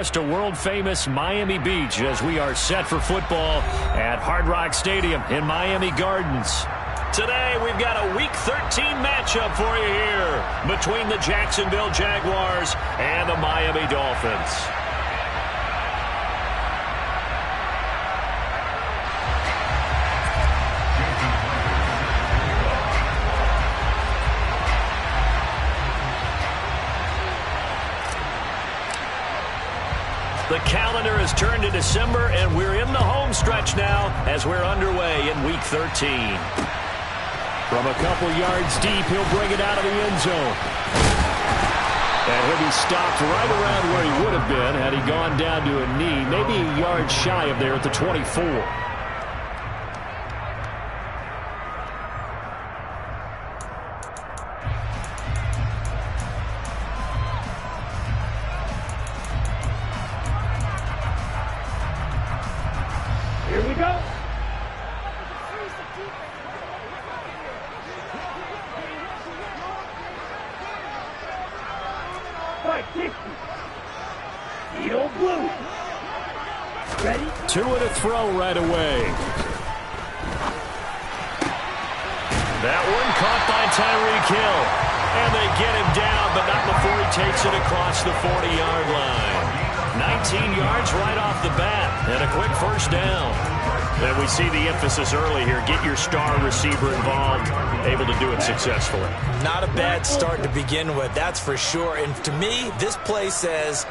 To world-famous Miami Beach as we are set for football at Hard Rock Stadium in Miami Gardens. Today, we've got a Week 13 matchup for you here between the Jacksonville Jaguars and the Miami Dolphins. The calendar has turned to December, and we're in the home stretch now as we're underway in Week 13. From a couple yards deep, he'll bring it out of the end zone. And he'll be stopped right around where he would have been had he gone down to a knee, maybe a yard shy of there at the 24. Here we go. Fight 60. Steel blue. Ready? Two and a throw right away. That one caught by Tyreek Hill. And they get him down, but not before he takes it across the 40-yard line. 19 yards right off the bat, and a quick first down. And we see the emphasis early here. Get your star receiver involved, able to do it successfully. Not a bad start to begin with, that's for sure. And to me, this play says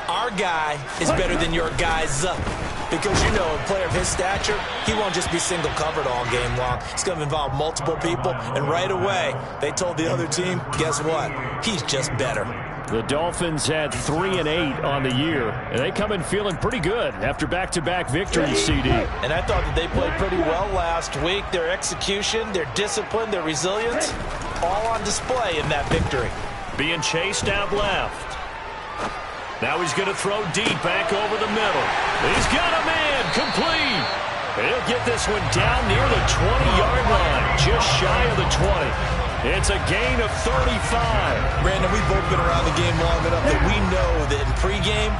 our guy is better than your guy's up. Because, you know, a player of his stature, he won't just be single covered all game long. It's going to involve multiple people. And right away, they told the other team, guess what? He's just better. The Dolphins had 3 and 8 on the year, and they come in feeling pretty good after back-to-back victories, CD. And I thought that they played pretty well last week. Their execution, their discipline, their resilience, all on display in that victory. Being chased out left. Now he's going to throw deep back over the middle. He's got a man complete. He'll get this one down near the 20-yard line, just shy of the 20. It's a gain of 35. Brandon, we've both been around the game long enough that we know that in pregame,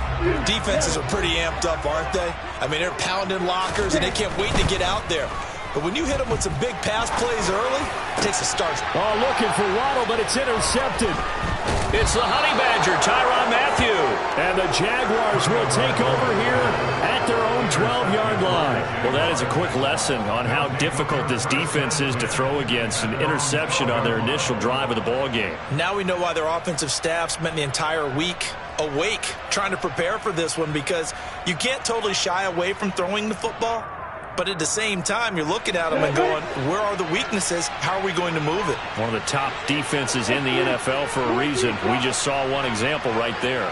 defenses are pretty amped up, aren't they? I mean, they're pounding lockers, and they can't wait to get out there. But when you hit them with some big pass plays early, it takes a start. Oh, looking for Waddle, but it's intercepted. It's the Honey Badger, Tyrann Mathieu. And the Jaguars will take over here at their own 12-yard line. Well, that is a quick lesson on how difficult this defense is to throw against. An interception on their initial drive of the ball game. Now we know why their offensive staff spent the entire week awake trying to prepare for this one, because you can't totally shy away from throwing the football. But at the same time, you're looking at them and going, where are the weaknesses? How are we going to move it? One of the top defenses in the NFL for a reason. We just saw one example right there.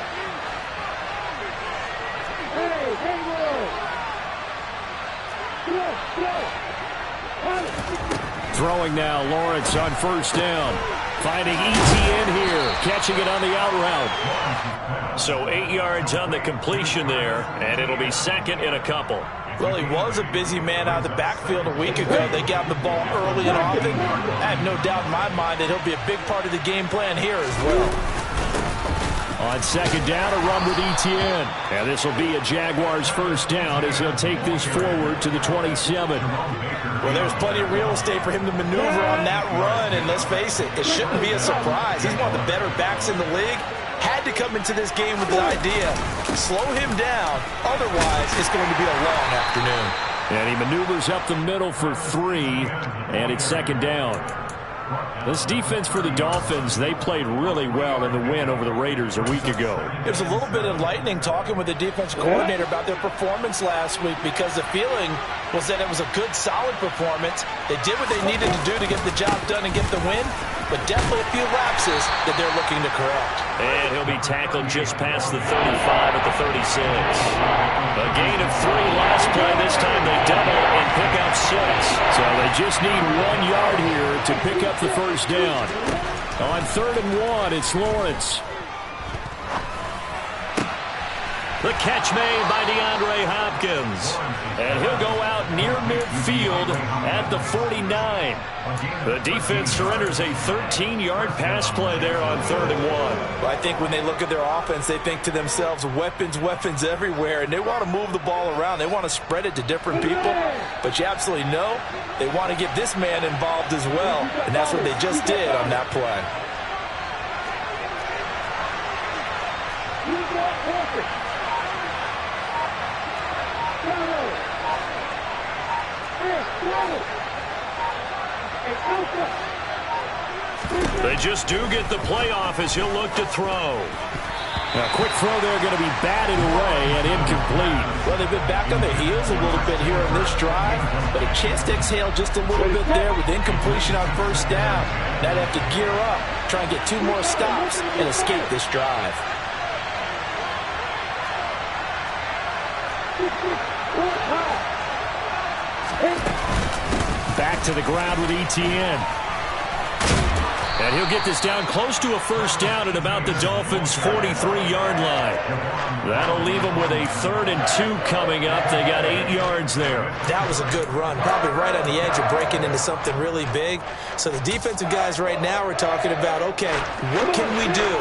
Throwing now, Lawrence on first down. Finding ETN here, catching it on the out route. So 8 yards on the completion there, and it'll be second and a couple. Well, he was a busy man out of the backfield a week ago. They got the ball early and often. I have no doubt in my mind that he'll be a big part of the game plan here as well. On second down, a run with ETN. And this will be a Jaguars first down as he'll take this forward to the 27. Well, there's plenty of real estate for him to maneuver on that run. And let's face it, it shouldn't be a surprise. He's one of the better backs in the league. Had to come into this game with the idea, slow him down, otherwise it's going to be a long afternoon. And he maneuvers up the middle for 3, and it's second down. This defense for the Dolphins, they played really well in the win over the Raiders a week ago. It was a little bit enlightening talking with the defense coordinator about their performance last week, because the feeling was that it was a good, solid performance. They did what they needed to do to get the job done and get the win, but definitely a few lapses that they're looking to correct. And he'll be tackled just past the 35 at the 36. A gain of 3 last play. This time they double and pick up 6. So they just need 1 yard here to pick up the first down. On 3rd and 1, it's Lawrence. The catch made by DeAndre Hopkins. And he'll go out near midfield at the 49. The defense surrenders a 13-yard pass play there on 3rd and 1. Well, I think when they look at their offense, they think to themselves, weapons, weapons everywhere, and they want to move the ball around. They want to spread it to different people, but you absolutely know they want to get this man involved as well, and that's what they just did on that play. They just do get the playoff as he'll look to throw. A quick throw there going to be batted away and incomplete. Well, they've been back on their heels a little bit here on this drive, but a chance to exhale just a little bit there with incompletion on 1st down. Now they have to gear up, try and get 2 more stops and escape this drive. Back to the ground with ETN. And he'll get this down close to a 1st down at about the Dolphins' 43-yard line. That'll leave them with a 3rd and 2 coming up. They got 8 yards there. That was a good run, probably right on the edge of breaking into something really big. So the defensive guys right now are talking about, okay, what can we do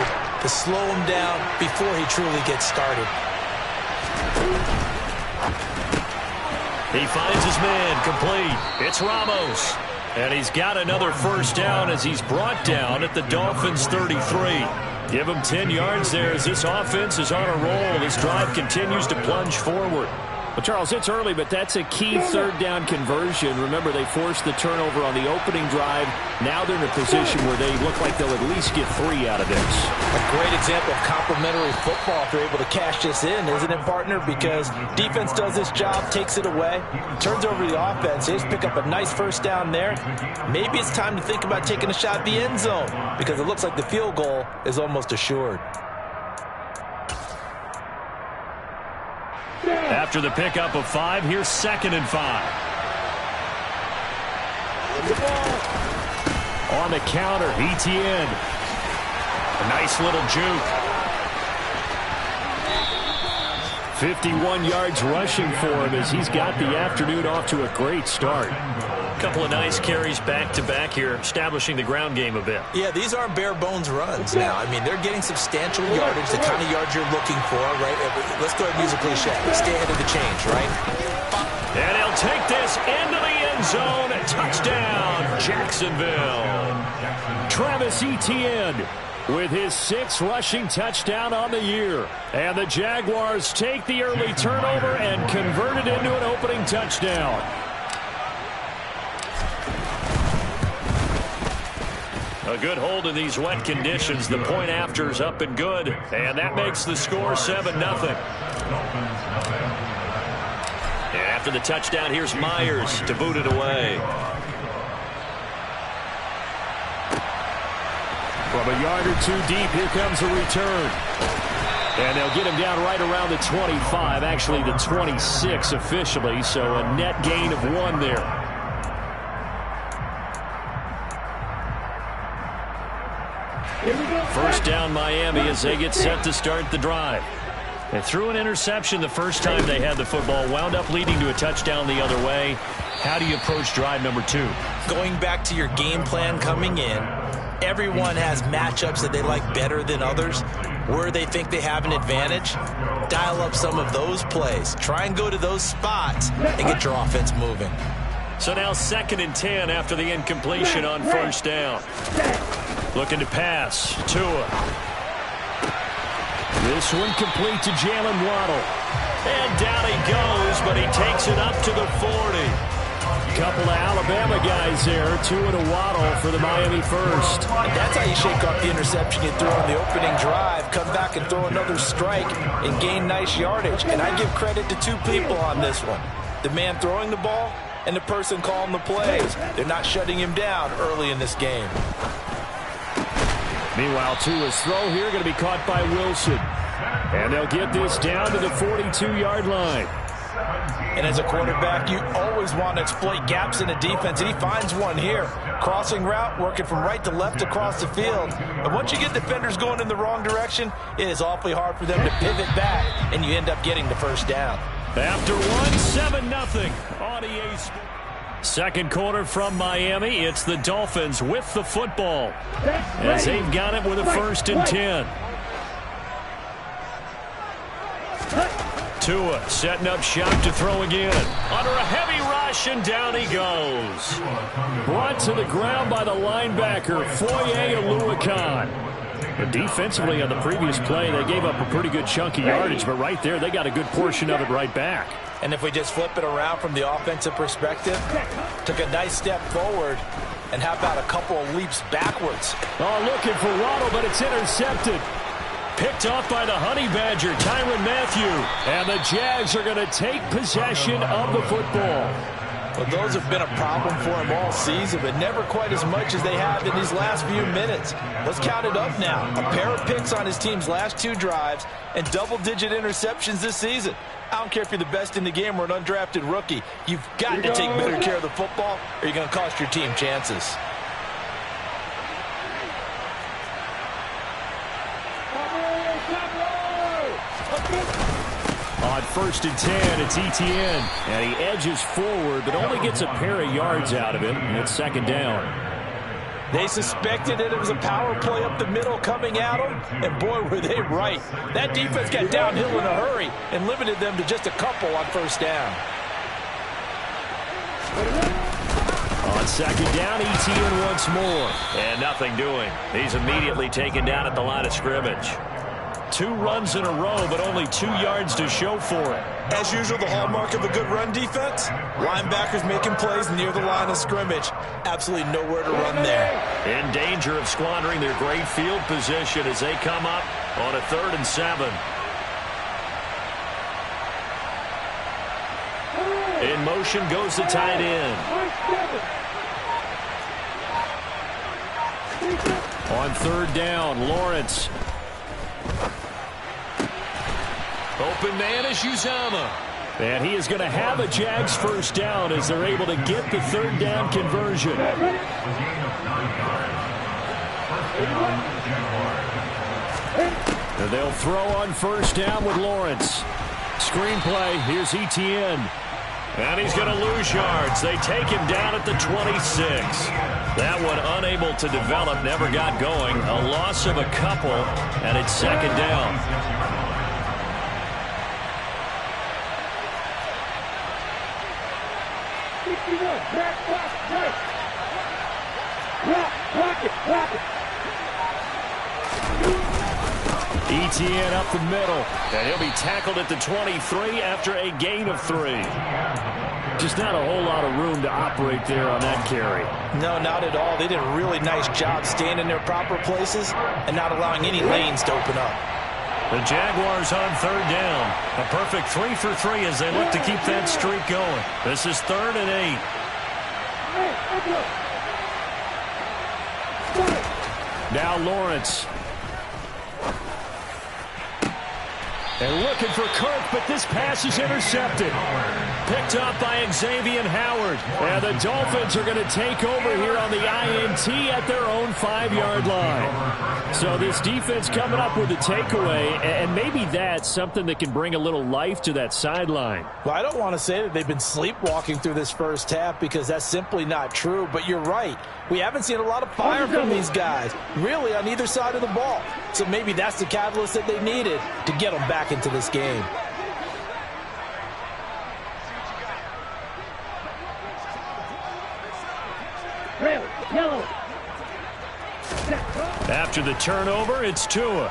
to slow him down before he truly gets started? He finds his man complete. It's Ramos. And he's got another 1st down as he's brought down at the Dolphins' 33. Give him 10 yards there as this offense is on a roll. This drive continues to plunge forward. Well, Charles, it's early, but that's a key 3rd down conversion. Remember, they forced the turnover on the opening drive. Now they're in a position where they look like they'll at least get 3 out of this. A great example of complementary football if they're able to cash this in, isn't it, partner? Because defense does this job, takes it away, turns over the offense. They just pick up a nice 1st down there. Maybe it's time to think about taking a shot at the end zone because it looks like the field goal is almost assured. After the pickup of 5, here's 2nd and 5. On the counter, ETN. A nice little juke. 51 yards rushing for him as he's got the afternoon off to a great start. A couple of nice carries back-to-back here, establishing the ground game a bit. Yeah, these aren't bare-bones runs now. I mean, they're getting substantial yardage, the kind of yards you're looking for, right? Let's go ahead and use a cliche. Stay ahead of the chains, right? And he'll take this into the end zone. Touchdown, Jacksonville. Travis Etienne with his 6th rushing touchdown on the year. And the Jaguars take the early turnover and convert it into an opening touchdown. A good hold in these wet conditions. The point after's up and good. And that makes the score 7-0. And after the touchdown, here's Myers to boot it away. From a yard or 2 deep, here comes a return. And they'll get him down right around the 25, actually the 26 officially, so a net gain of 1 there. First down Miami as they get set to start the drive. They threw an interception the first time they had the football, wound up leading to a touchdown the other way. How do you approach drive number 2? Going back to your game plan coming in, everyone has matchups that they like better than others. Where they think they have an advantage, dial up some of those plays. Try and go to those spots and get your offense moving. So now 2nd and 10 after the incompletion on 1st down. Looking to pass. Tua. This one complete to Jalen Waddle. And down he goes, but he takes it up to the 40. Couple of Alabama guys there. Tua and a Waddle for the Miami first. And that's how you shake off the interception you threw on the opening drive. Come back and throw another strike and gain nice yardage. And I give credit to 2 people on this one. The man throwing the ball and the person calling the plays. They're not shutting him down early in this game. Meanwhile, Tua's throw here going to be caught by Wilson. And they'll get this down to the 42-yard line. And as a quarterback, you always want to exploit gaps in the defense, and he finds one here. Crossing route, working from right to left across the field. And once you get defenders going in the wrong direction, it is awfully hard for them to pivot back, and you end up getting the first down. After one, 7-0 on EA Sports. Second quarter from Miami. It's the Dolphins with the football as they've got it with a 1st and 10. Tua setting up shop to throw again. Under a heavy rush, and down he goes. Brought to the ground by the linebacker, Foye Oluokun. But defensively on the previous play, they gave up a pretty good chunk of yardage, but right there, they got a good portion of it right back. And if we just flip it around from the offensive perspective, took a nice step forward, and how about a couple of leaps backwards? Oh, looking for Waddle, but it's intercepted. Picked off by the Honey Badger, Tyrann Mathieu. And the Jags are going to take possession of the football. Well, those have been a problem for him all season, but never quite as much as they have in these last few minutes. Let's count it up now. A pair of picks on his team's last 2 drives and double-digit interceptions this season. I don't care if you're the best in the game or an undrafted rookie. You've got to take better care of the football, or you're going to cost your team chances. On 1st and 10, it's Etienne. And he edges forward, but only gets a pair of yards out of it. And it's 2nd down. They suspected that it was a power play up the middle coming at them, and boy, were they right. That defense got downhill in a hurry and limited them to just a couple on 1st down. On 2nd down, Etienne once more. And nothing doing. He's immediately taken down at the line of scrimmage. 2 runs in a row, but only 2 yards to show for it. As usual, the hallmark of a good run defense, linebackers making plays near the line of scrimmage. Absolutely nowhere to run there. In danger of squandering their great field position as they come up on a 3rd and 7. In motion goes the tight end. On 3rd down, Lawrence. Open man is Uzama. And he is going to have a Jags 1st down as they're able to get the 3rd down conversion. And they'll throw on 1st down with Lawrence. Screenplay, here's Etienne. And he's going to lose yards. They take him down at the 26. That one unable to develop, never got going. A loss of a couple, and it's 2nd down. Etienne up the middle, and he'll be tackled at the 23 after a gain of 3. Just not a whole lot of room to operate there on that carry. No, not at all. They did a really nice job staying in their proper places and not allowing any lanes to open up. The Jaguars on 3rd down. A perfect 3 for 3 as they look to keep that streak going. This is 3rd and 8. Now Lawrence. And looking for Kirk, but this pass is intercepted. Picked up by Xavier Howard. And the Dolphins are going to take over here on the INT at their own 5-yard line. So this defense coming up with a takeaway, and maybe that's something that can bring a little life to that sideline. Well, I don't want to say that they've been sleepwalking through this first half because that's simply not true, but you're right. We haven't seen a lot of fire from these guys, really, on either side of the ball. So maybe that's the catalyst that they needed to get them back into this game. Yellow. After the turnover, it's Tua.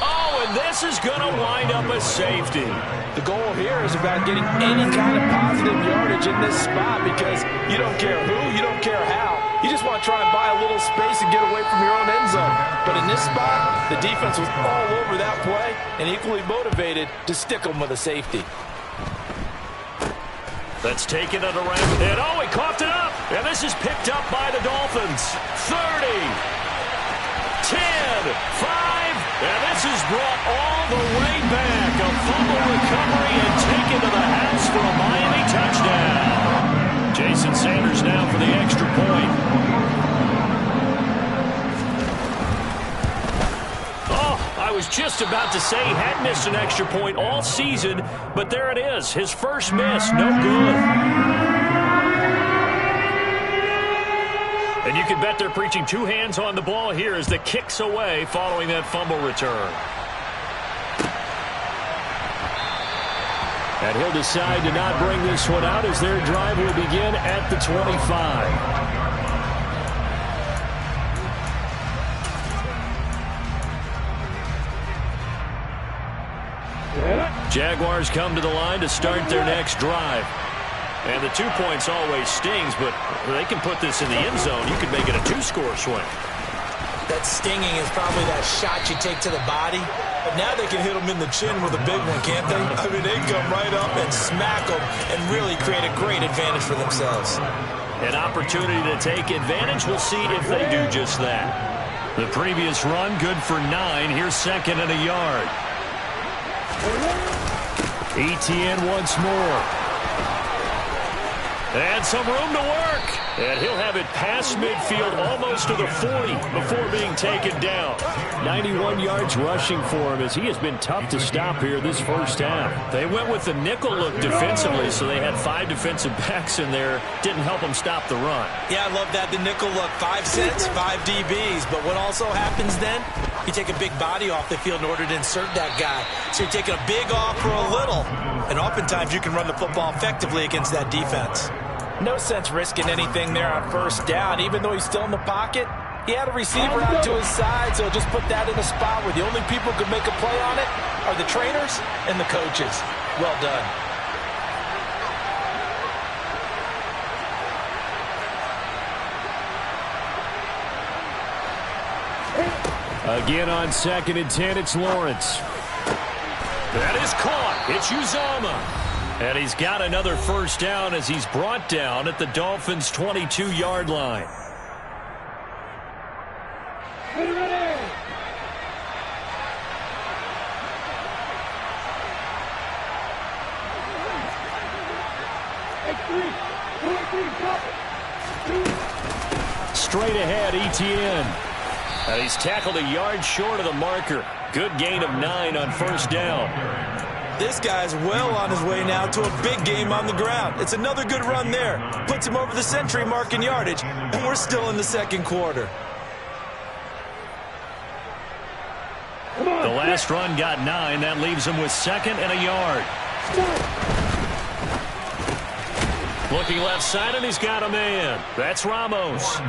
Oh, and this is going to wind up a safety. The goal here is about getting any kind of positive yardage in this spot because you don't care who, you don't care how. You just want to try and buy a little space and get away from your own end zone. But in this spot, the defense was all over that play and equally motivated to stick them with a safety. That's taken it around. And oh, he coughed it up. And this is picked up by the Dolphins. 30, 10, 5. And this is brought all the way back. A fumble recovery and taken just about to say he had missed an extra point all season, but there it is. His first miss, no good. And you can bet they're preaching two hands on the ball here as the kick's away following that fumble return. And he'll decide to not bring this one out as their drive will begin at the 25. Jaguars come to the line to start their next drive. And the 2 points always stings, but they can put this in the end zone. You could make it a two-score swing. That stinging is probably that shot you take to the body. But now they can hit them in the chin with a big one, can't they? I mean, they come right up and smack them and really create a great advantage for themselves. An opportunity to take advantage. We'll see if they do just that. The previous run, good for 9. Here's second and a yard. ETN once more. And some room to work. And he'll have it past midfield almost to the 40 before being taken down. 91 yards rushing for him as he has been tough to stop here this first half. They went with the nickel look defensively, so they had 5 defensive backs in there. Didn't help them stop the run. Yeah, I love that, the nickel look. 5 cents, 5 DBs. But what also happens then? You take a big body off the field in order to insert that guy. So you're taking a big off for a little. And oftentimes you can run the football effectively against that defense. No sense risking anything there on first down. Even though he's still in the pocket, he had a receiver out to his side, so just put that in a spot where the only people who could make a play on it are the trainers and the coaches. Well done. Again on 2nd and 10, it's Lawrence. That is caught. It's Uzomah. And he's got another first down as he's brought down at the Dolphins' 22-yard line. Straight ahead, ETN. And he's tackled a yard short of the marker. Good gain of 9 on first down. This guy's well on his way now to a big game on the ground. It's another good run there. Puts him over the century mark in yardage, and we're still in the second quarter. The last run got 9. That leaves him with 2nd and a yard. Looking left side, and he's got a man. That's Ramos.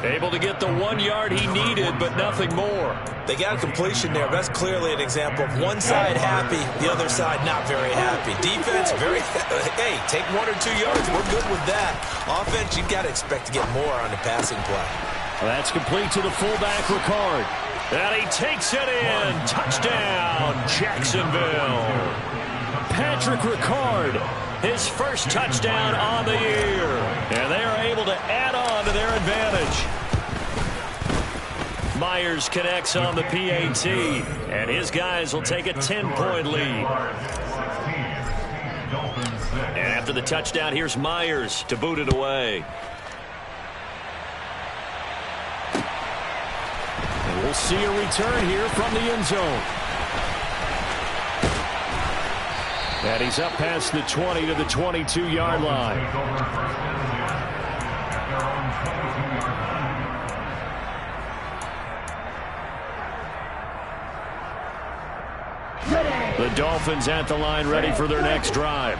Able to get the 1 yard he needed, but nothing more. They got a completion there. That's clearly an example of one side happy, the other side not very happy. Defense, very, hey, take 1 or 2 yards. We're good with that. Offense, you've got to expect to get more on the passing play. Well, that's complete to the fullback, Ricard. And he takes it in. Touchdown, Jacksonville. Patrick Ricard, his first touchdown on the year. And they are able to add on to their advantage. Myers connects on the PAT, and his guys will take a 10-point lead. And after the touchdown, here's Myers to boot it away. And we'll see a return here from the end zone. And he's up past the 20 to the 22-yard line. The Dolphins at the line ready for their next drive.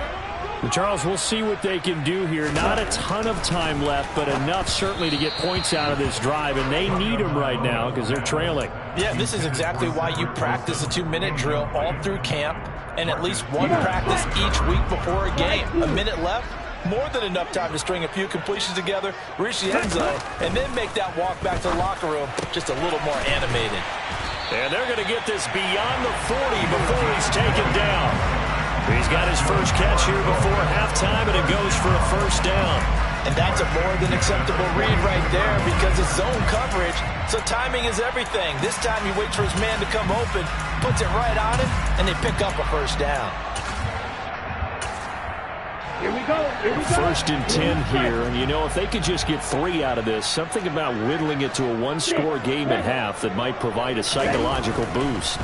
Charles, we'll see what they can do here. Not a ton of time left, but enough certainly to get points out of this drive, and they need them right now because they're trailing. Yeah, this is exactly why you practice a 2-minute drill all through camp and at least one practice each week before a game. A minute left, more than enough time to string a few completions together, reach the end zone, and then make that walk back to the locker room just a little more animated. And they're going to get this beyond the 40 before he's taken down. He's got his first catch here before halftime, and it goes for a first down. And that's a more than acceptable read right there because it's zone coverage, so timing is everything. This time he waits for his man to come open, puts it right on him, and they pick up a first down. Here we go. Here we go. 1st and 10 here, and you know, if they could just get 3 out of this, something about whittling it to a one-score game at half that might provide a psychological boost.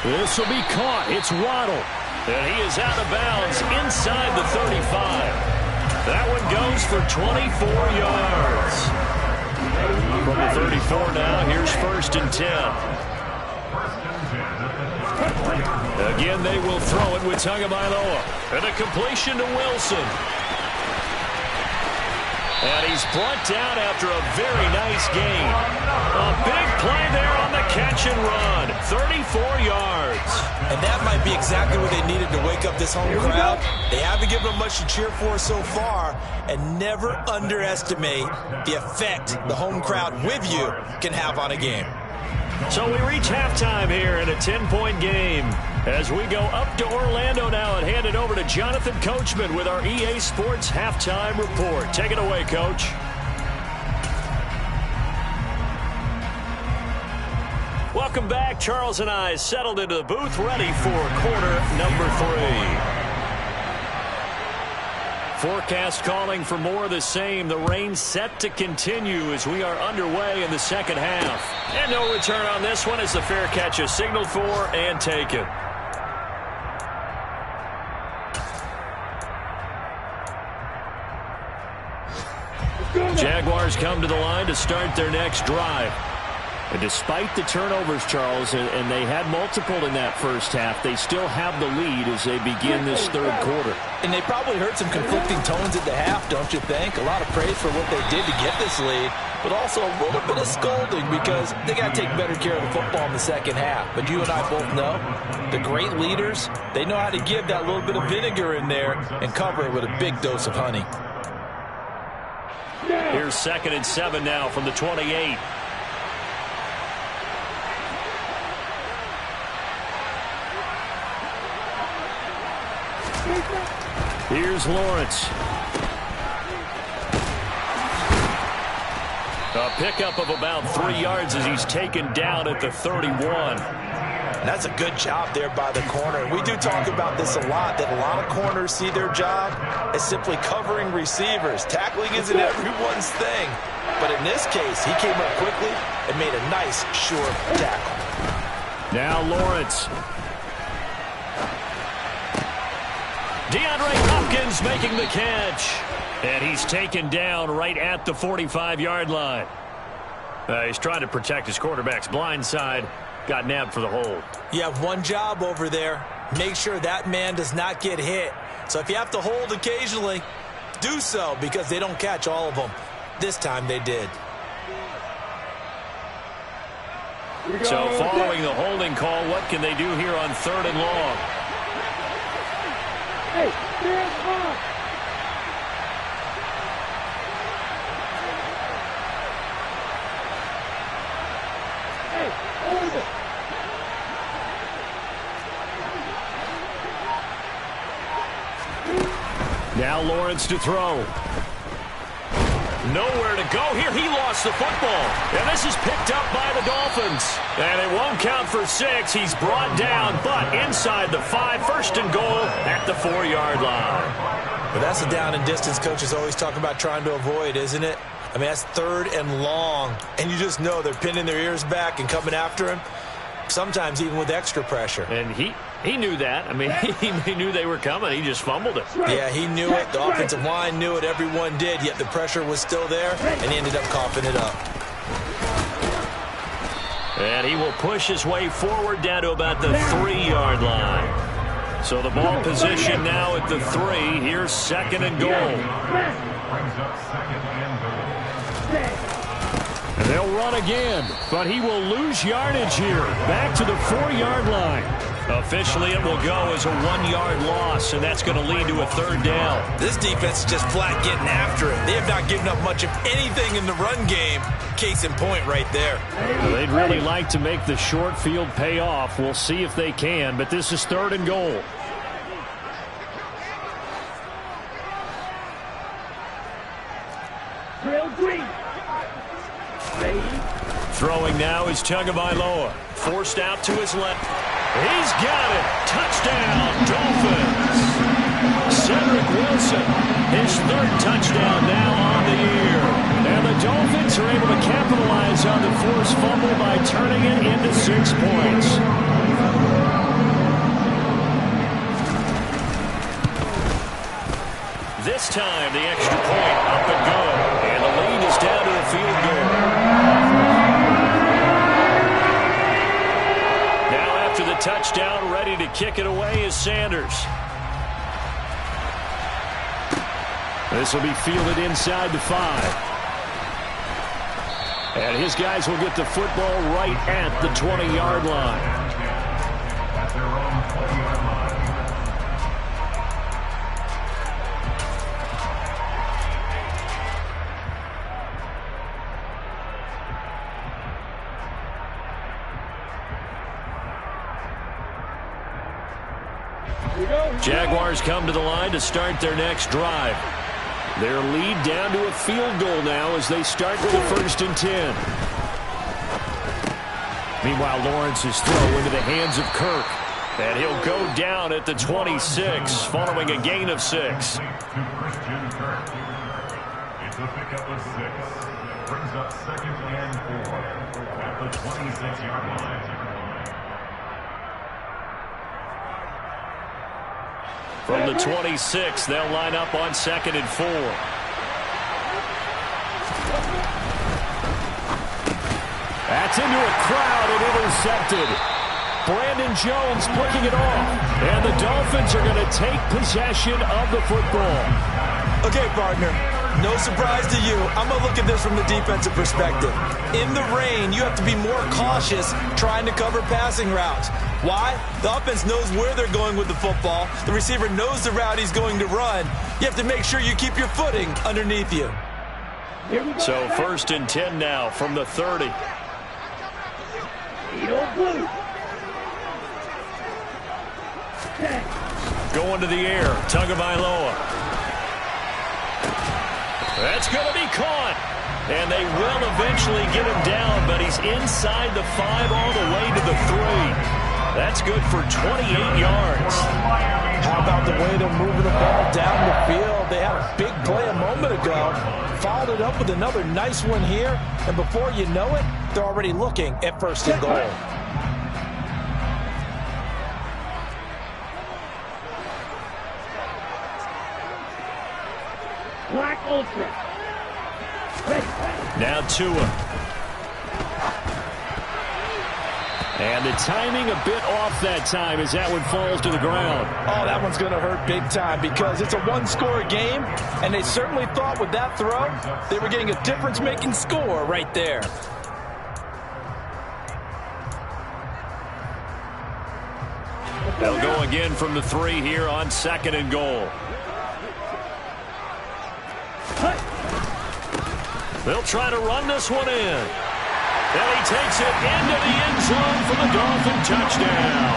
This will be caught. It's Waddle. And he is out of bounds inside the 35. That one goes for 24 yards. From the 34 now, here's 1st and 10. Again, they will throw it with Tagovailoa. And a completion to Wilson. And he's brought down after a very nice gain. A big play there on the catch and run. 34 yards. And that might be exactly what they needed to wake up this home crowd. They haven't given them much to cheer for so far. And never underestimate the effect the home crowd with you can have on a game. So we reach halftime here in a 10-point game. As we go up to Orlando now and hand it over to Jonathan Coachman with our EA Sports Halftime Report. Take it away, Coach. Welcome back. Charles and I settled into the booth, ready for quarter number 3. Forecast calling for more of the same. The rain set to continue as we are underway in the second half. And no return on this one as the fair catch is signaled for and taken. Jaguars come to the line to start their next drive. And despite the turnovers, Charles, and they had multiple in that first half, they still have the lead as they begin this third quarter. And they probably heard some conflicting tones at the half, don't you think? A lot of praise for what they did to get this lead, but also a little bit of scolding because they got to take better care of the football in the second half. But you and I both know the great leaders, they know how to give that little bit of vinegar in there and cover it with a big dose of honey. Here's 2nd and 7 now from the 28. Here's Lawrence. A pickup of about 3 yards as he's taken down at the 31. And that's a good job there by the corner. We do talk about this a lot, that a lot of corners see their job as simply covering receivers. Tackling isn't everyone's thing. But in this case, he came up quickly and made a nice, short tackle. Now Lawrence. DeAndre Hopkins making the catch. And he's taken down right at the 45-yard line. He's trying to protect his quarterback's blind side. Got nabbed for the hold. You have one job over there. Make sure that man does not get hit. So if you have to hold occasionally, do so because they don't catch all of them. This time they did. So following the holding call, what can they do here on 3rd and long? Hey, there's Mark. Hey, hold it. Now Lawrence to throw. Nowhere to go here. He lost the football. And this is picked up by the Dolphins. And it won't count for 6. He's brought down, but inside the 5. 1st and goal at the 4-yard line. But that's the down and distance coaches always talk about trying to avoid, isn't it? I mean, that's 3rd and long. And you just know they're pinning their ears back and coming after him. Sometimes even with extra pressure. And he knew that. I mean, he knew they were coming. He just fumbled it. Yeah, he knew it. The offensive line knew it. Everyone did. Yet the pressure was still there, and he ended up coughing it up. And he will push his way forward down to about the 3-yard line. So the ball position now at the 3. Here's 2nd and goal. And they'll run again, but he will lose yardage here. Back to the 4-yard line. Officially, it will go as a 1-yard loss, and that's going to lead to a 3rd down. This defense is just flat getting after it. They have not given up much of anything in the run game. Case in point right there. They'd really like to make the short field pay off. We'll see if they can, but this is 3rd and goal. Drill green. Throwing now is Tagovailoa. Forced out to his left. He's got it. Touchdown, Dolphins. Cedric Wilson, his third touchdown now on the year. And the Dolphins are able to capitalize on the forced fumble by turning it into 6 points. This time, the extra point up and good. And the lead is down to a field goal. Now after the touchdown, ready to kick it away is Sanders. This will be fielded inside the 5. And his guys will get the football right at the 20-yard line. Jaguars come to the line to start their next drive. Their lead down to a field goal now as they start with a 1st and 10. Meanwhile, Lawrence's throw into the hands of Kirk. And he'll go down at the 26 following a gain of 6. It's a pickup of 6. Brings up 2nd and 4 at the 26-yard line. From the 26, they'll line up on 2nd and 4. That's into a crowd and intercepted. Brandon Jones picking it off. And the Dolphins are going to take possession of the football. Okay, partner. No surprise to you. I'm going to look at this from the defensive perspective. In the rain, you have to be more cautious trying to cover passing routes. Why? The offense knows where they're going with the football. The receiver knows the route he's going to run. You have to make sure you keep your footing underneath you. So 1st and 10 now from the 30. Going to the air. Tagovailoa. That's going to be caught. And they will eventually get him down, but he's inside the 5 all the way to the 3. That's good for 28 yards. How about the way they're moving the ball down the field? They had a big play a moment ago. Followed it up with another nice one here. And before you know it, they're already looking at 1st and goal. Black Ultra. Now Tua. And the timing a bit off that time as that one falls to the ground. Oh, that one's going to hurt big time because it's a one-score game, and they certainly thought with that throw they were getting a difference-making score right there. They'll go again from the 3 here on 2nd and goal. They'll try to run this one in. And he takes it into the end zone for the Dolphin touchdown.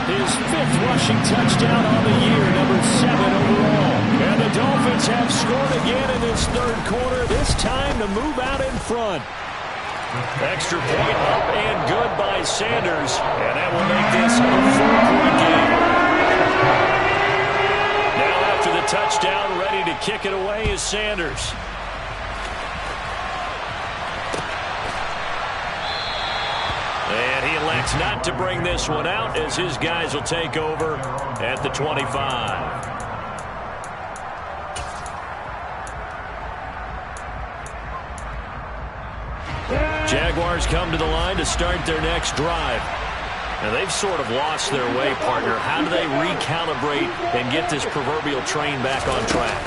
His 5th rushing touchdown on the year, number 7 overall. And the Dolphins have scored again in this 3rd quarter, this time to move out in front. Extra point up and good by Sanders. And that will make this a 4-point game. Now after the touchdown, ready to kick it away is Sanders. And he elects not to bring this one out as his guys will take over at the 25. Jaguars come to the line to start their next drive. Now they've sort of lost their way, partner. How do they recalibrate and get this proverbial train back on track?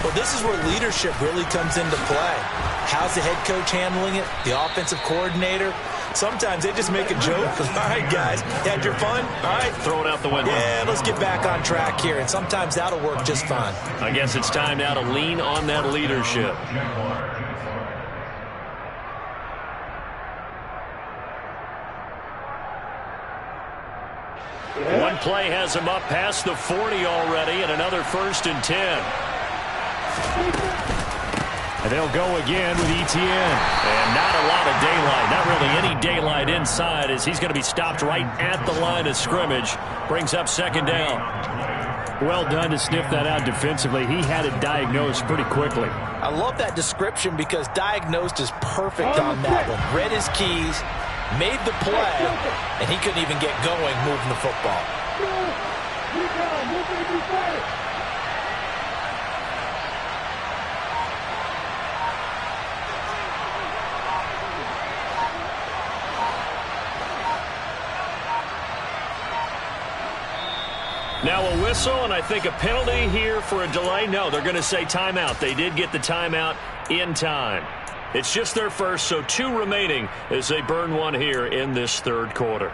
Well, this is where leadership really comes into play. How's the head coach handling it? The offensive coordinator? Sometimes they just make a joke. All right, guys, you had your fun? All right. Throw it out the window. Yeah, let's get back on track here. And sometimes that'll work just fine. I guess it's time now to lean on that leadership. One play has him up past the 40 already, and another 1st and 10. And they'll go again with Etienne. And not a lot of daylight, not really any daylight inside, as he's going to be stopped right at the line of scrimmage. Brings up second down. Well done to sniff that out defensively. He had it diagnosed pretty quickly. I love that description because diagnosed is perfect on that one. Read his keys, made the play, and he couldn't even get going moving the football. Now a whistle, and I think a penalty here for a delay. No, they're going to say timeout. They did get the timeout in time. It's just their first, so 2 remaining as they burn one here in this third quarter.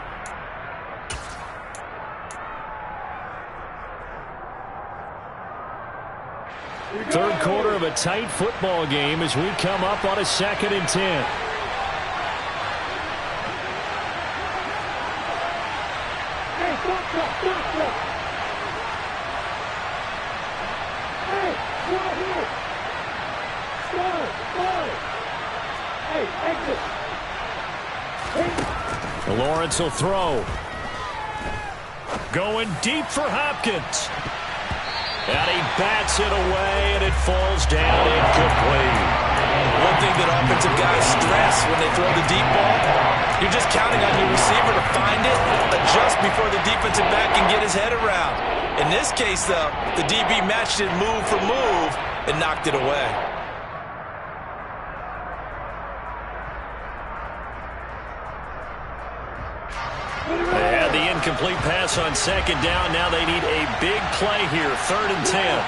Third quarter of a tight football game as we come up on a 2nd and 10. Lawrence will throw. Going deep for Hopkins. And he bats it away, and it falls down incomplete. One thing that offensive guys stress when they throw the deep ball, you're just counting on your receiver to find it, adjust before the defensive back can get his head around. In this case, though, the DB matched it move for move and knocked it away. They had the incomplete pass on second down. Now they need a big play here, 3rd and 10.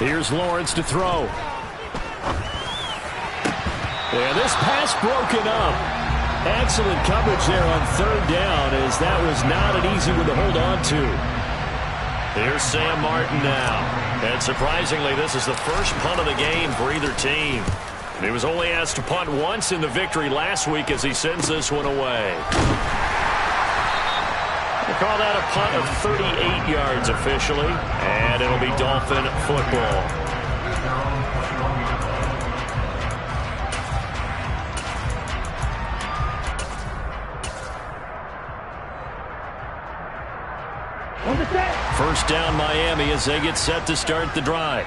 Here's Lawrence to throw. And this pass broken up. Excellent coverage there on 3rd down, as that was not an easy one to hold on to. Here's Sam Martin now. And surprisingly, this is the first punt of the game for either team. And he was only asked to punt once in the victory last week as he sends this one away. We'll call that a punt of 38 yards officially, and it'll be Dolphin football. First down Miami as they get set to start the drive.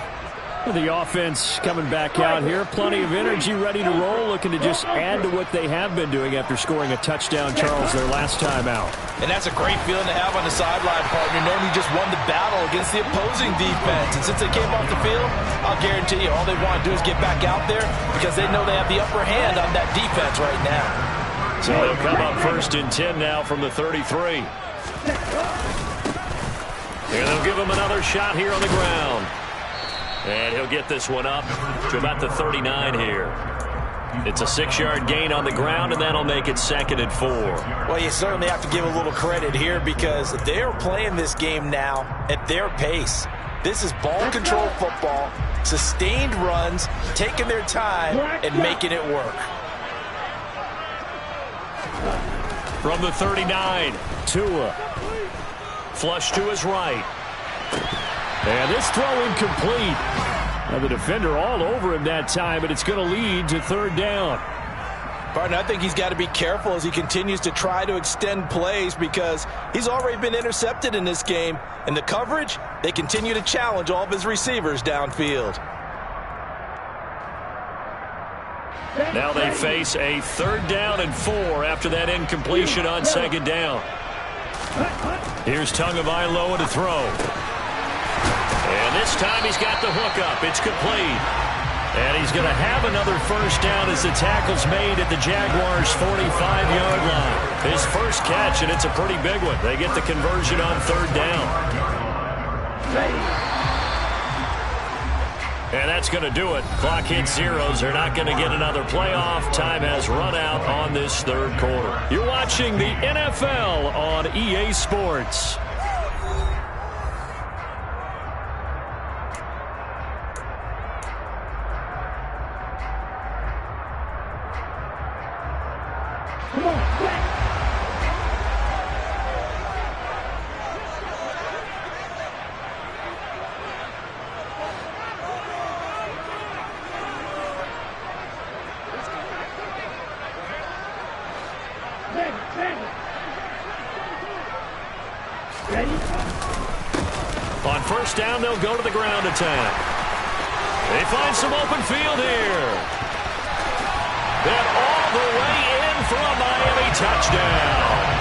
The offense coming back out here. Plenty of energy, ready to roll, looking to just add to what they have been doing after scoring a touchdown, Charles, their last time out. And that's a great feeling to have on the sideline, partner, knowing you just won the battle against the opposing defense. And since they came off the field, I'll guarantee you all they want to do is get back out there because they know they have the upper hand on that defense right now. So they'll come up 1st and 10 now from the 33. And they'll give him another shot here on the ground. And he'll get this one up to about the 39 here. It's a 6-yard gain on the ground, and that'll make it 2nd and 4. Well, you certainly have to give a little credit here because they are playing this game now at their pace. This is ball control football, sustained runs, taking their time, and making it work. From the 39, Tua. Flush to his right. And this throw incomplete. Now the defender all over him that time, but it's going to lead to 3rd down. Partner, I think he's got to be careful as he continues to try to extend plays because he's already been intercepted in this game. And the coverage, they continue to challenge all of his receivers downfield. Now they face a 3rd down and 4 after that incompletion on 2nd down. Here's Tagovailoa to throw. And this time he's got the hook up. It's complete. And he's going to have another first down as the tackle's made at the Jaguars' 45-yard line. His first catch, and it's a pretty big one. They get the conversion on 3rd down. And that's going to do it. Clock hits zeros. They're not going to get another playoff. Time has run out on this 3rd quarter. You're watching the NFL on EA Sports. On first down, they'll go to the ground attack. They find some open field here. And all the way in for a Miami touchdown.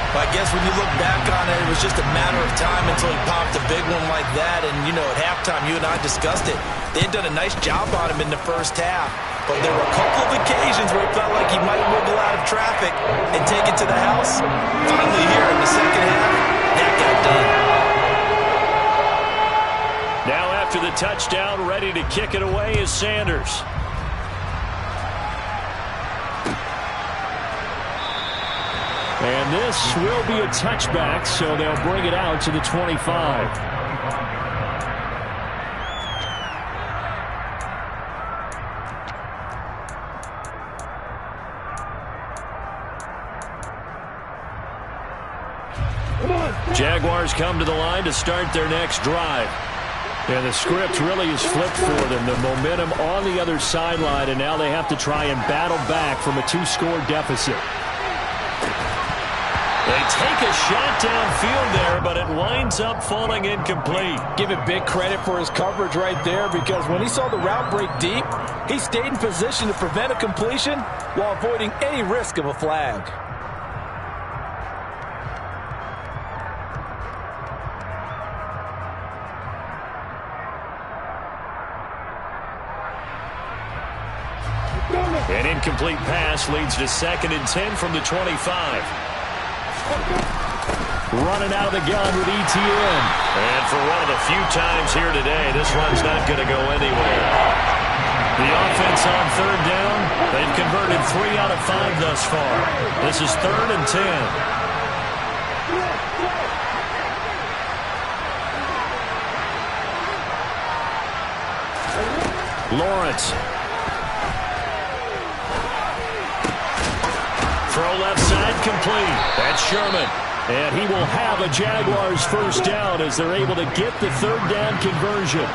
I guess when you look back on it, it was just a matter of time until he popped a big one like that. And, you know, at halftime, you and I discussed it. They had done a nice job on him in the first half. But there were a couple of occasions where it felt like he might wiggle out of traffic and take it to the house. Finally here in the second half, that got done. Now after the touchdown, ready to kick it away is Sanders. And this will be a touchback, so they'll bring it out to the 25. Jaguars come to the line to start their next drive. And the script really is flipped for them. The momentum on the other sideline, and now they have to try and battle back from a 2-score deficit. They take a shot downfield there, but it winds up falling incomplete. Give it big credit for his coverage right there, because when he saw the route break deep, he stayed in position to prevent a completion while avoiding any risk of a flag. An incomplete pass leads to 2nd and 10 from the 25. Running out of the gun with ETN. And for one of the few times here today, this run's not going to go anywhere. The offense on 3rd down, they've converted 3 out of 5 thus far. This is 3rd and 10. Lawrence. Throw left side complete. That's Sherman. And he will have a Jaguars first down as they're able to get the 3rd down conversion.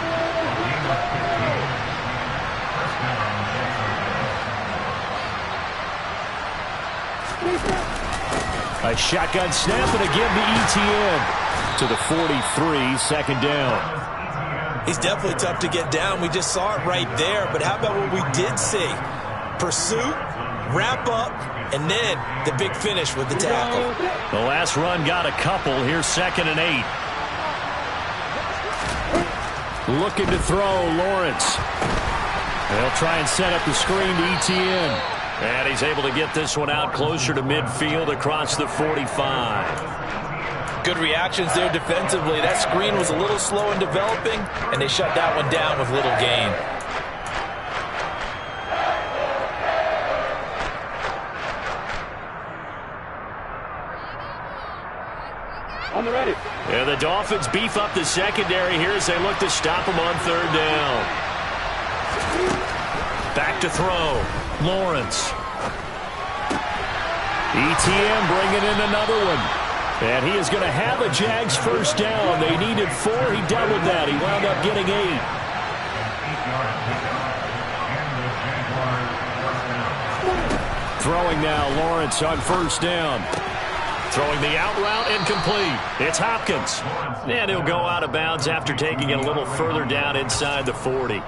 A shotgun snap and again to ETN to the 43, 2nd down. He's definitely tough to get down. We just saw it right there. But how about what we did see? Pursuit, wrap up, and then the big finish with the tackle. The last run got a couple. Here's 2nd and 8. Looking to throw, Lawrence. They'll try and set up the screen to ETN. And he's able to get this one out closer to midfield across the 45. Good reactions there defensively. That screen was a little slow in developing, and they shut that one down with little gain. On the ready. And the Dolphins beef up the secondary here as they look to stop them on 3rd down. Back to throw. Lawrence. ETN bringing in another one. And he is going to have a Jags first down. They needed 4. He doubled that. He wound up getting 8. Throwing now, Lawrence on first down. Throwing the out route incomplete. It's Hopkins. And he'll go out of bounds after taking it a little further down inside the 40.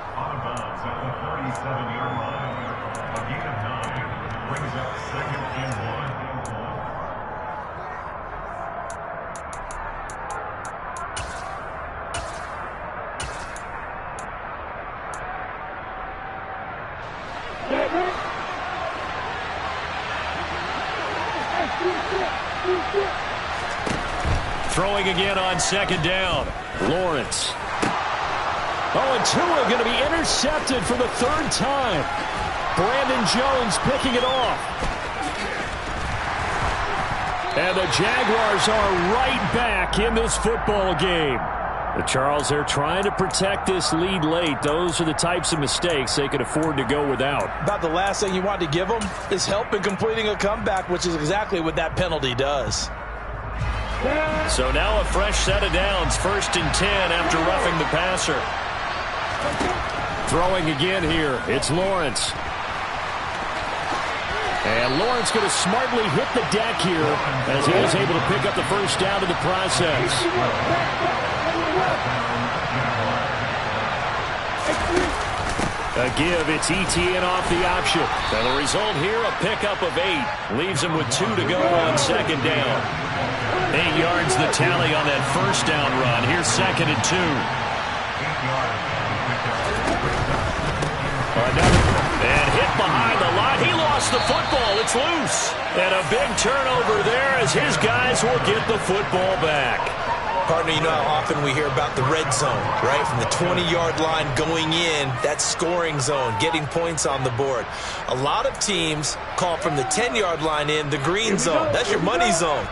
Throwing again on 2nd down. Lawrence. Oh, and Tua going to be intercepted for the 3rd time. Brandon Jones picking it off. And the Jaguars are right back in this football game. Charles, they're trying to protect this lead late. Those are the types of mistakes they could afford to go without. About the last thing you want to give them is help in completing a comeback, which is exactly what that penalty does. So now a fresh set of downs, 1st and 10 after roughing the passer. Throwing again here, it's Lawrence. And Lawrence going to smartly hit the deck here as he is able to pick up the first down in the process. A give, it's ETN off the option. And the result here, a pickup of 8. Leaves him with 2 to go on second down. 8 yards the tally on that first down run. Here's 2nd and 2. And hit behind the line. He lost the football. It's loose. And a big turnover there as his guys will get the football back. Partner, you know how often we hear about the red zone, right? From the 20-yard line going in, that scoring zone, getting points on the board. A lot of teams call from the 10-yard line in the green zone. That's your money zone.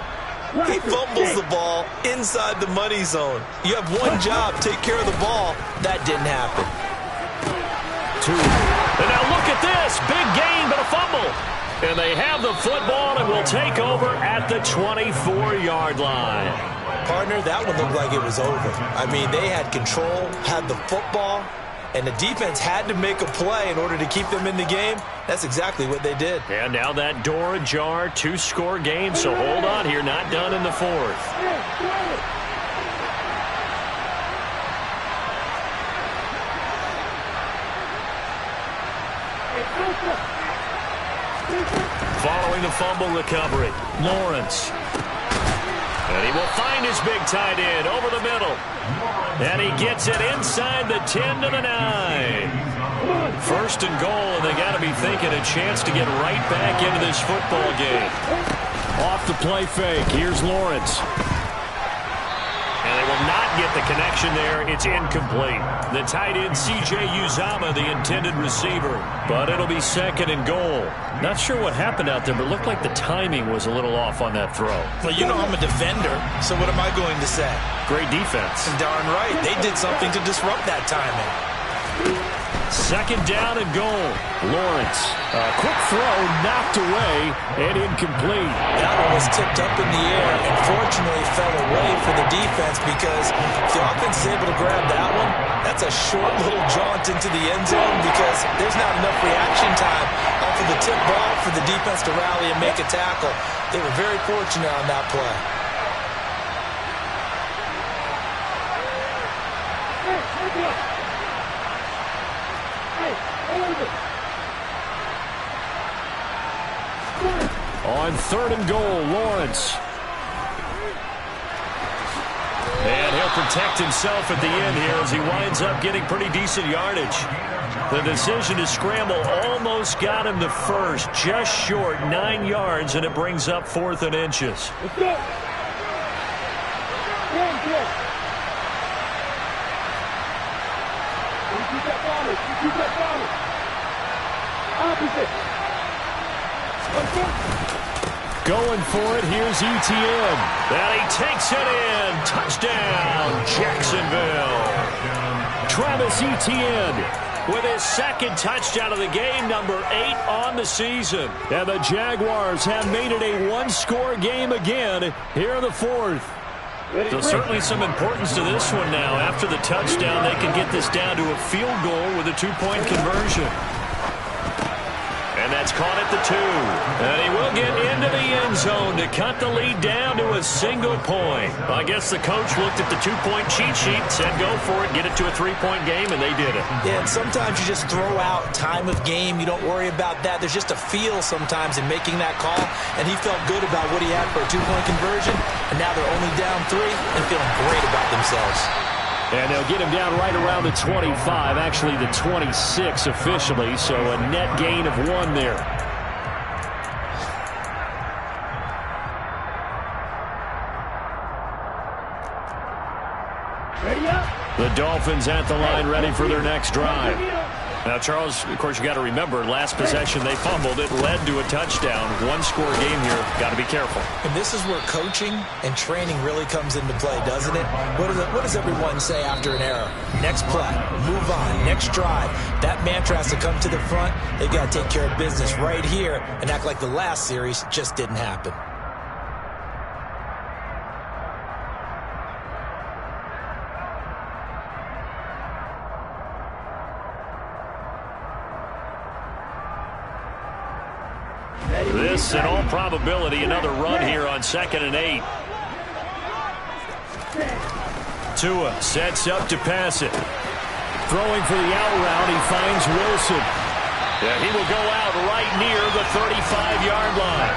He fumbles the ball inside the money zone. You have one job, take care of the ball. That didn't happen. 2. And now look at this. Big gain, but a fumble. And they have the football and will take over at the 24-yard line. Partner, that one looked like it was over. I mean, they had control, had the football, and the defense had to make a play in order to keep them in the game. That's exactly what they did. And now that door ajar, 2-score game, so hold on here, not done in the 4th. Following the fumble recovery, Lawrence. And he will find his big tight end over the middle. And he gets it inside the 10 to the 9. 1st and goal, and they got to be thinking a chance to get right back into this football game. Off the play fake, here's Lawrence. And they will not get the connection there. It's incomplete. The tight end, C.J. Uzama, the intended receiver. But it'll be 2nd and goal. Not sure what happened out there, but it looked like the timing was a little off on that throw. Well, you know I'm a defender, so what am I going to say? Great defense. Darn right. They did something to disrupt that timing. 2nd down and goal. Lawrence. A quick throw knocked away and incomplete. That one was tipped up in the air and fortunately fell away for the defense because if the offense is able to grab that one, that's a short little jaunt into the end zone because there's not enough reaction time off of the tip ball for the defense to rally and make a tackle. They were very fortunate on that play. On 3rd and goal, Lawrence. And he'll protect himself at the end here as he winds up getting pretty decent yardage. The decision to scramble almost got him the first, just short, 9 yards, and it brings up 4th and inches. Let's go. Keep that balance. Keep that balance. Opposite. Going for it, here's ETN. And he takes it in. Touchdown, Jacksonville. Travis Etienne with his 2nd touchdown of the game, number 8 on the season. And the Jaguars have made it a 1-score game again here in the 4th. So certainly some importance to this one now. After the touchdown, they can get this down to a field goal with a 2-point conversion. And that's caught at the 2. And he will get into the end zone to cut the lead down to a single point. I guess the coach looked at the 2-point cheat sheet, said go for it, get it to a 3-point game, and they did it. Yeah, and sometimes you just throw out time of game. You don't worry about that. There's just a feel sometimes in making that call, and he felt good about what he had for a 2-point conversion, and now they're only down 3 and feeling great about themselves. And they'll get him down right around the 25, actually the 26 officially, so a net gain of 1 there. Ready up. The Dolphins at the line ready for their next drive. Now, Charles, of course, you got to remember, last possession they fumbled. It led to a touchdown. 1-score game here. Got to be careful. And this is where coaching and training really comes into play, doesn't it? What does everyone say after an error? Next play, move on, next drive. That mantra has to come to the front. They've got to take care of business right here and act like the last series just didn't happen. This, in all probability, another run here on 2nd and 8. Tua sets up to pass it. Throwing for the out route, he finds Wilson. Yeah, he will go out right near the 35-yard line.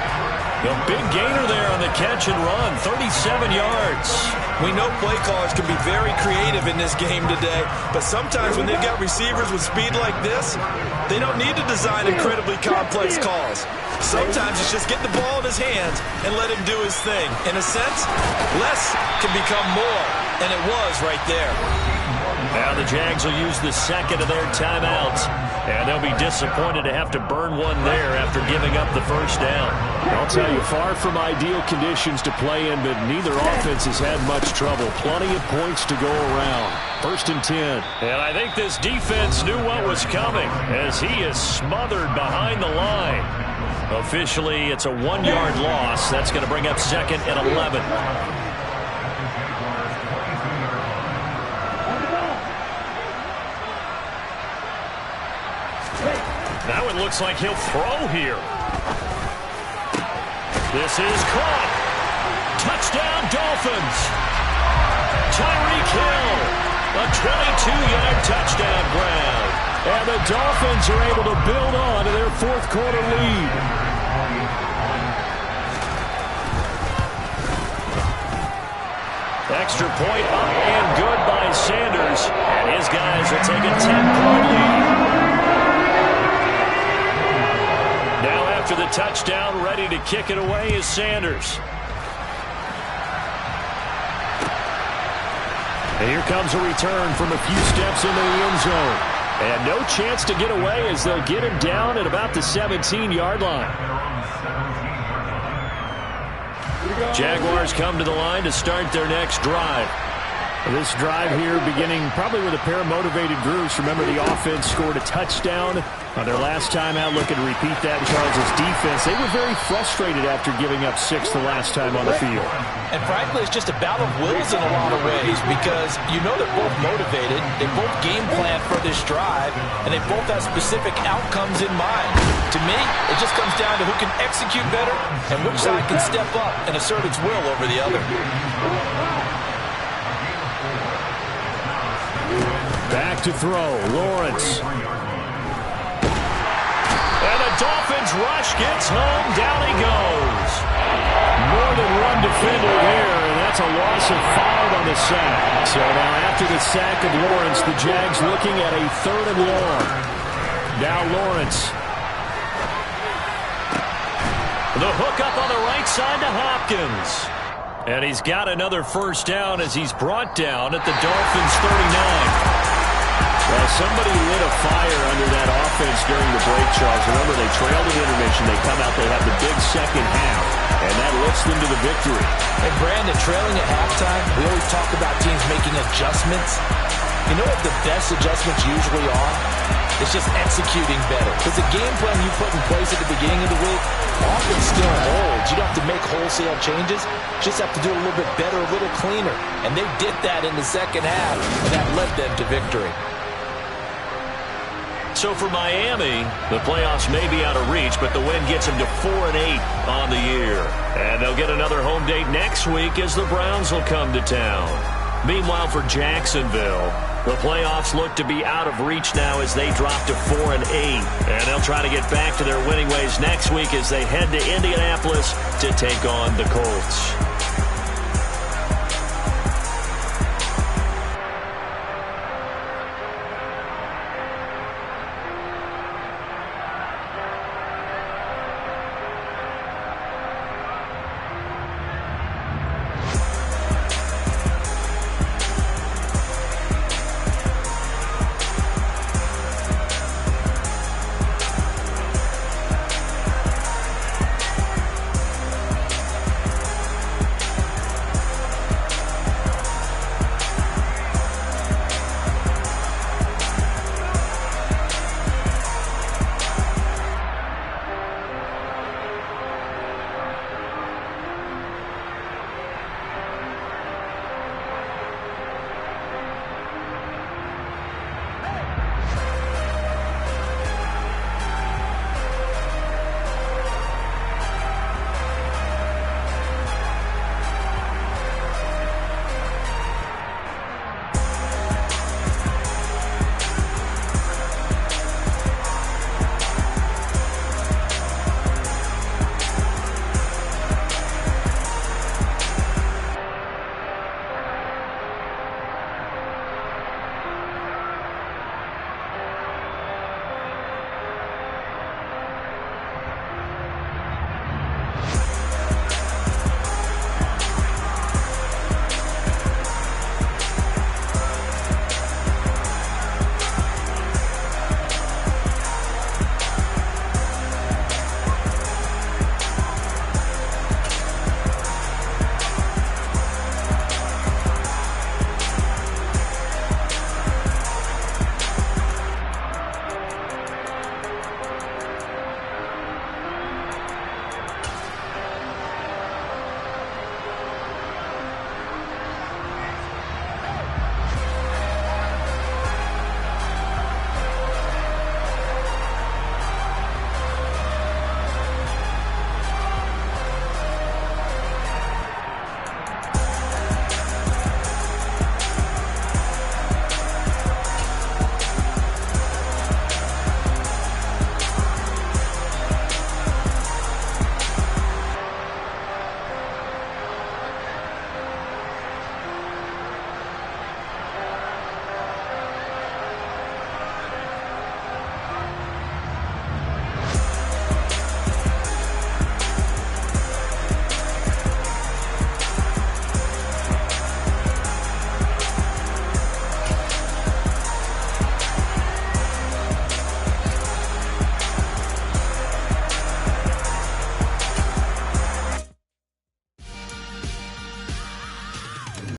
A big gainer there on the catch and run, 37 yards. We know play callers can be very creative in this game today, but sometimes when they've got receivers with speed like this, they don't need to design incredibly complex calls. Sometimes it's just get the ball in his hands and let him do his thing. In a sense, less can become more, and it was right there. Now the Jags will use the second of their timeouts, and they'll be disappointed to have to burn one there after giving up the first down. I'll tell you, far from ideal conditions to play in, but neither offense has had much trouble. Plenty of points to go around. 1st and 10. And I think this defense knew what was coming as he is smothered behind the line. Officially, it's a 1-yard loss. That's going to bring up 2nd and 11. Now it looks like he'll throw here. This is caught. Touchdown, Dolphins. Tyreek Hill, a 22-yard touchdown grab. And the Dolphins are able to build on to their 4th quarter lead. Extra point up and good by Sanders. And his guys will take a 10-point lead. Now after the touchdown, ready to kick it away is Sanders. And here comes a return from a few steps into the end zone. And no chance to get away as they'll get him down at about the 17-yard line. Jaguars come to the line to start their next drive. This drive here beginning probably with a pair of motivated groups. Remember, the offense scored a touchdown on their last time out. Looking to repeat that in Charles' defense. They were very frustrated after giving up 6 the last time on the field. And frankly, it's just a battle of wills in a lot of ways because you know they're both motivated. They both game plan for this drive, and they both have specific outcomes in mind. To me, it just comes down to who can execute better and which side can step up and assert its will over the other. Back to throw, Lawrence. And the Dolphins rush gets home, down he goes. More than one defender there, and that's a loss of 5 on the sack. So now after the sack of Lawrence, the Jags looking at a 3rd and long. Now Lawrence. The hook up on the right side to Hopkins. And he's got another first down as he's brought down at the Dolphins' 39. Well, somebody lit a fire under that offense during the break, Charles. Remember, they trailed at intermission. They come out, they have the big second half, and that lifts them to the victory. And Brandon, trailing at halftime, we always talk about teams making adjustments. You know what the best adjustments usually are? It's just executing better. Because the game plan you put in place at the beginning of the week often still holds. You don't have to make wholesale changes. You just have to do it a little bit better, a little cleaner. And they did that in the second half, and that led them to victory. So for Miami, the playoffs may be out of reach, but the win gets them to 4-8 on the year. And they'll get another home date next week as the Browns will come to town. Meanwhile, for Jacksonville, the playoffs look to be out of reach now as they drop to 4-8. And they'll try to get back to their winning ways next week as they head to Indianapolis to take on the Colts.